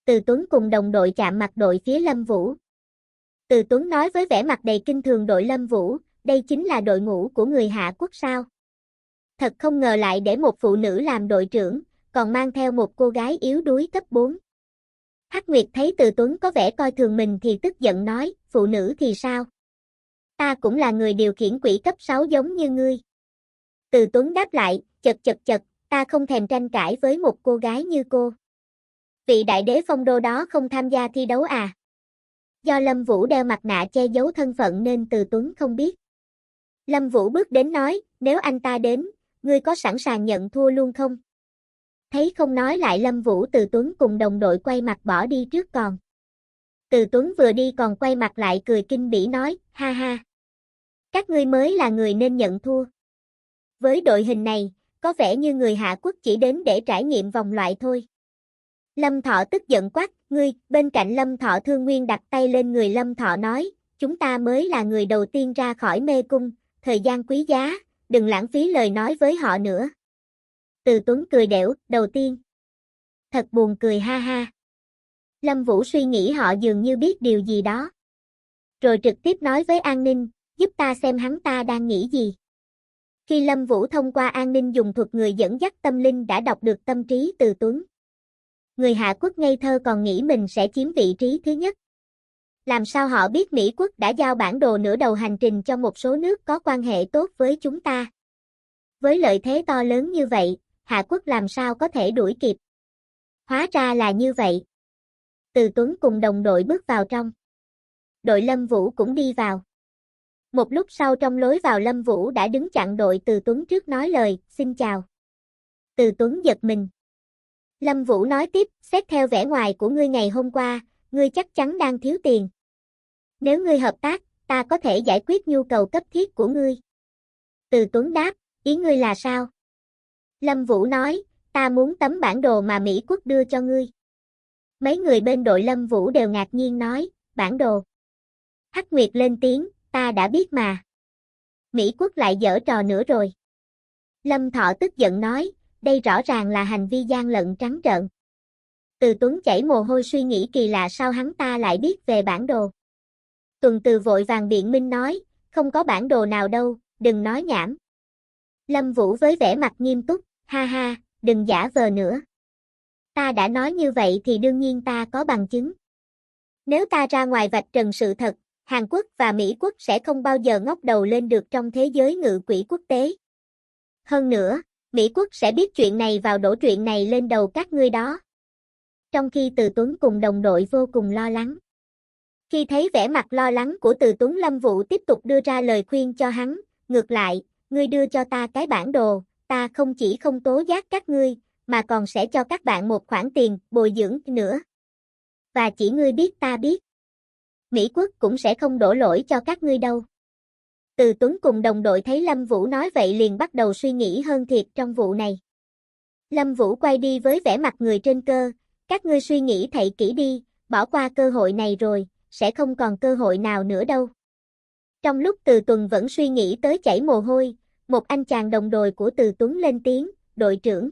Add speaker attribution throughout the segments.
Speaker 1: Từ Tuấn cùng đồng đội chạm mặt đội phía Lâm Vũ. Từ Tuấn nói với vẻ mặt đầy kinh thường đội Lâm Vũ, đây chính là đội ngũ của người Hạ Quốc sao? Thật không ngờ lại để một phụ nữ làm đội trưởng, còn mang theo một cô gái yếu đuối cấp 4. Hắc Nguyệt thấy Từ Tuấn có vẻ coi thường mình thì tức giận nói, phụ nữ thì sao? Ta cũng là người điều khiển quỷ cấp 6 giống như ngươi. Từ Tuấn đáp lại, chật, ta không thèm tranh cãi với một cô gái như cô. Vị đại đế Phong Đô đó không tham gia thi đấu à? Do Lâm Vũ đeo mặt nạ che giấu thân phận nên Từ Tuấn không biết. Lâm Vũ bước đến nói, nếu anh ta đến, ngươi có sẵn sàng nhận thua luôn không? Thấy không nói lại Lâm Vũ, Từ Tuấn cùng đồng đội quay mặt bỏ đi trước còn. Từ Tuấn vừa đi còn quay mặt lại cười kinh bỉ nói, ha ha. Các ngươi mới là người nên nhận thua. Với đội hình này, có vẻ như người Hạ Quốc chỉ đến để trải nghiệm vòng loại thôi. Lâm Thọ tức giận quát, ngươi, bên cạnh Lâm Thọ Thương Nguyên đặt tay lên người Lâm Thọ nói, chúng ta mới là người đầu tiên ra khỏi mê cung, thời gian quý giá, đừng lãng phí lời nói với họ nữa. Từ Tuấn cười đểu, đầu tiên. Thật buồn cười ha ha. Lâm Vũ suy nghĩ họ dường như biết điều gì đó. Rồi trực tiếp nói với An Ninh, giúp ta xem hắn ta đang nghĩ gì. Khi Lâm Vũ thông qua An Ninh dùng thuật người dẫn dắt tâm linh đã đọc được tâm trí Từ Tuấn. Người Hạ Quốc ngây thơ còn nghĩ mình sẽ chiếm vị trí thứ nhất. Làm sao họ biết Mỹ Quốc đã giao bản đồ nửa đầu hành trình cho một số nước có quan hệ tốt với chúng ta? Với lợi thế to lớn như vậy, Hạ Quốc làm sao có thể đuổi kịp? Hóa ra là như vậy. Từ Tuấn cùng đồng đội bước vào trong. Đội Lâm Vũ cũng đi vào. Một lúc sau trong lối vào Lâm Vũ đã đứng chặn đội Từ Tuấn trước nói lời, xin chào. Từ Tuấn giật mình. Lâm Vũ nói tiếp, xét theo vẻ ngoài của ngươi ngày hôm qua, ngươi chắc chắn đang thiếu tiền. Nếu ngươi hợp tác, ta có thể giải quyết nhu cầu cấp thiết của ngươi. Từ Tuấn đáp, ý ngươi là sao? Lâm Vũ nói, ta muốn tấm bản đồ mà Mỹ Quốc đưa cho ngươi. Mấy người bên đội Lâm Vũ đều ngạc nhiên nói, bản đồ. Hắc Nguyệt lên tiếng, ta đã biết mà. Mỹ Quốc lại giở trò nữa rồi. Lâm Thọ tức giận nói, đây rõ ràng là hành vi gian lận trắng trợn. Từ Tuấn chảy mồ hôi suy nghĩ kỳ lạ sao hắn ta lại biết về bản đồ. Tuần Từ vội vàng biện minh nói, không có bản đồ nào đâu, đừng nói nhảm. Lâm Vũ với vẻ mặt nghiêm túc, ha ha, đừng giả vờ nữa. Ta đã nói như vậy thì đương nhiên ta có bằng chứng. Nếu ta ra ngoài vạch trần sự thật, Hàn Quốc và Mỹ Quốc sẽ không bao giờ ngóc đầu lên được trong thế giới ngự quỹ quốc tế. Hơn nữa, Mỹ Quốc sẽ biết chuyện này vào đổ chuyện này lên đầu các ngươi đó. Trong khi Từ Tuấn cùng đồng đội vô cùng lo lắng. Khi thấy vẻ mặt lo lắng của Từ Tuấn, Lâm Vũ tiếp tục đưa ra lời khuyên cho hắn, ngược lại, ngươi đưa cho ta cái bản đồ, ta không chỉ không tố giác các ngươi, mà còn sẽ cho các bạn một khoản tiền bồi dưỡng nữa. Và chỉ ngươi biết ta biết. Mỹ Quốc cũng sẽ không đổ lỗi cho các ngươi đâu. Từ Tuấn cùng đồng đội thấy Lâm Vũ nói vậy liền bắt đầu suy nghĩ hơn thiệt trong vụ này. Lâm Vũ quay đi với vẻ mặt người trên cơ, các ngươi suy nghĩ thảy kỹ đi, bỏ qua cơ hội này rồi, sẽ không còn cơ hội nào nữa đâu. Trong lúc Từ Tuần vẫn suy nghĩ tới chảy mồ hôi, một anh chàng đồng đội của Từ Tuấn lên tiếng, đội trưởng.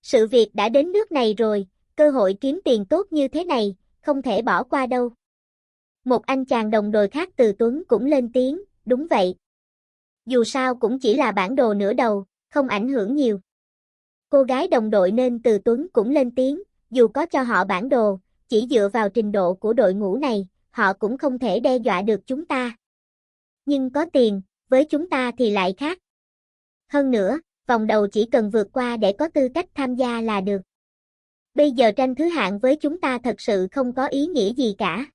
Speaker 1: Sự việc đã đến nước này rồi, cơ hội kiếm tiền tốt như thế này, không thể bỏ qua đâu. Một anh chàng đồng đội khác Từ Tuấn cũng lên tiếng, đúng vậy. Dù sao cũng chỉ là bản đồ nửa đầu, không ảnh hưởng nhiều. Cô gái đồng đội nên Từ Tuấn cũng lên tiếng, dù có cho họ bản đồ, chỉ dựa vào trình độ của đội ngũ này, họ cũng không thể đe dọa được chúng ta. Nhưng có tiền, với chúng ta thì lại khác. Hơn nữa, vòng đầu chỉ cần vượt qua để có tư cách tham gia là được. Bây giờ tranh thứ hạng với chúng ta thật sự không có ý nghĩa gì cả.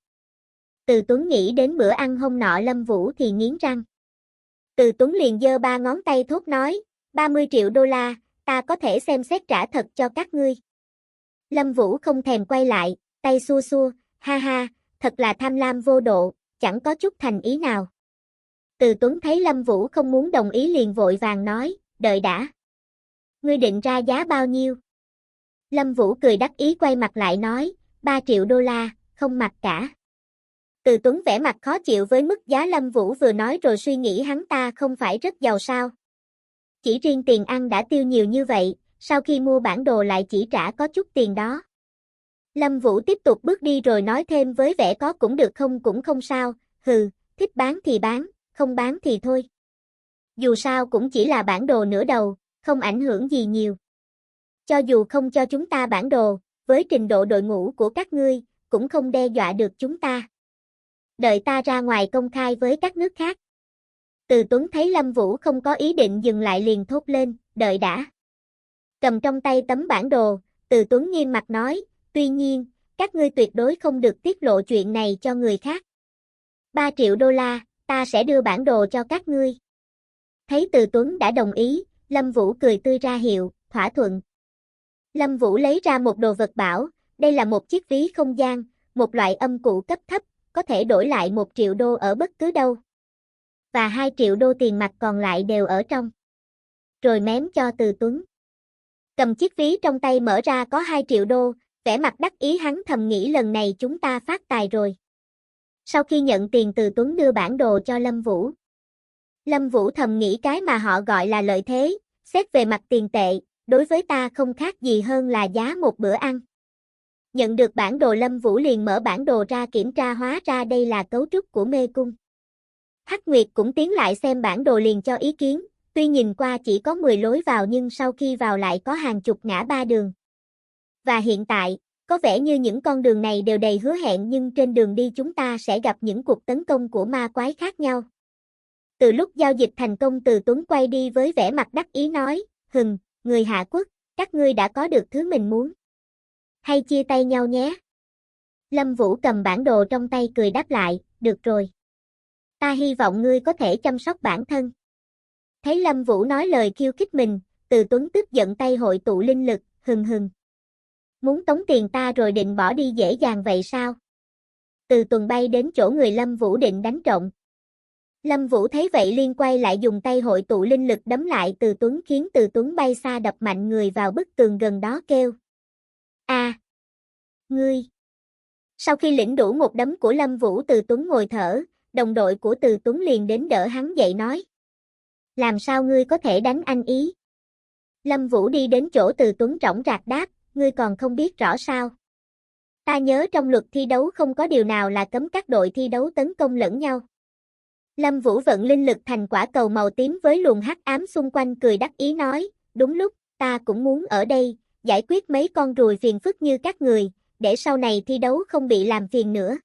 Speaker 1: Từ Tuấn nghĩ đến bữa ăn hôm nọ Lâm Vũ thì nghiến răng. Từ Tuấn liền giơ 3 ngón tay thốt nói, 30 triệu đô la, ta có thể xem xét trả thật cho các ngươi. Lâm Vũ không thèm quay lại, tay xua xua, ha ha, thật là tham lam vô độ, chẳng có chút thành ý nào. Từ Tuấn thấy Lâm Vũ không muốn đồng ý liền vội vàng nói, đợi đã. Ngươi định ra giá bao nhiêu? Lâm Vũ cười đắc ý quay mặt lại nói, 3 triệu đô la, không mặc cả. Từ Tuấn vẻ mặt khó chịu với mức giá Lâm Vũ vừa nói rồi suy nghĩ hắn ta không phải rất giàu sao. Chỉ riêng tiền ăn đã tiêu nhiều như vậy, sau khi mua bản đồ lại chỉ trả có chút tiền đó. Lâm Vũ tiếp tục bước đi rồi nói thêm với vẻ có cũng được không cũng không sao, hừ, thích bán thì bán, không bán thì thôi. Dù sao cũng chỉ là bản đồ nửa đầu, không ảnh hưởng gì nhiều. Cho dù không cho chúng ta bản đồ, với trình độ đội ngũ của các ngươi, cũng không đe dọa được chúng ta. Đợi ta ra ngoài công khai với các nước khác. Từ Tuấn thấy Lâm Vũ không có ý định dừng lại liền thốt lên, đợi đã. Cầm trong tay tấm bản đồ, Từ Tuấn nghiêm mặt nói, tuy nhiên, các ngươi tuyệt đối không được tiết lộ chuyện này cho người khác. 3 triệu đô la, ta sẽ đưa bản đồ cho các ngươi. Thấy Từ Tuấn đã đồng ý, Lâm Vũ cười tươi ra hiệu, thỏa thuận. Lâm Vũ lấy ra một đồ vật bảo, đây là một chiếc ví không gian, một loại âm cụ cấp thấp, có thể đổi lại 1 triệu đô ở bất cứ đâu. Và 2 triệu đô tiền mặt còn lại đều ở trong. Rồi mém cho Từ Tuấn. Cầm chiếc ví trong tay mở ra có 2 triệu đô, vẻ mặt đắc ý hắn thầm nghĩ lần này chúng ta phát tài rồi. Sau khi nhận tiền Từ Tuấn đưa bản đồ cho Lâm Vũ. Lâm Vũ thầm nghĩ cái mà họ gọi là lợi thế, xét về mặt tiền tệ, đối với ta không khác gì hơn là giá một bữa ăn. Nhận được bản đồ Lâm Vũ liền mở bản đồ ra kiểm tra hóa ra đây là cấu trúc của mê cung. Hắc Nguyệt cũng tiến lại xem bản đồ liền cho ý kiến, tuy nhìn qua chỉ có 10 lối vào nhưng sau khi vào lại có hàng chục ngã ba đường. Và hiện tại, có vẻ như những con đường này đều đầy hứa hẹn nhưng trên đường đi chúng ta sẽ gặp những cuộc tấn công của ma quái khác nhau. Từ lúc giao dịch thành công Từ Tuấn quay đi với vẻ mặt đắc ý nói, người Hạ Quốc, các ngươi đã có được thứ mình muốn. Hay chia tay nhau nhé. Lâm Vũ cầm bản đồ trong tay cười đáp lại, được rồi. Ta hy vọng ngươi có thể chăm sóc bản thân. Thấy Lâm Vũ nói lời khiêu khích mình, Từ Tuấn tức giận tay hội tụ linh lực, Muốn tống tiền ta rồi định bỏ đi dễ dàng vậy sao? Từ Tuần bay đến chỗ người Lâm Vũ định đánh trộm. Lâm Vũ thấy vậy liền quay lại dùng tay hội tụ linh lực đấm lại Từ Tuấn khiến Từ Tuấn bay xa đập mạnh người vào bức tường gần đó kêu. Ngươi! Sau khi lĩnh đủ một đấm của Lâm Vũ Từ Tuấn ngồi thở, đồng đội của Từ Tuấn liền đến đỡ hắn dậy nói. Làm sao ngươi có thể đánh anh ý? Lâm Vũ đi đến chỗ Từ Tuấn rõng rạc đáp, ngươi còn không biết rõ sao? Ta nhớ trong luật thi đấu không có điều nào là cấm các đội thi đấu tấn công lẫn nhau. Lâm Vũ vận linh lực thành quả cầu màu tím với luồng hắc ám xung quanh cười đắc ý nói, đúng lúc, ta cũng muốn ở đây, giải quyết mấy con ruồi phiền phức như các người, để sau này thi đấu không bị làm phiền nữa.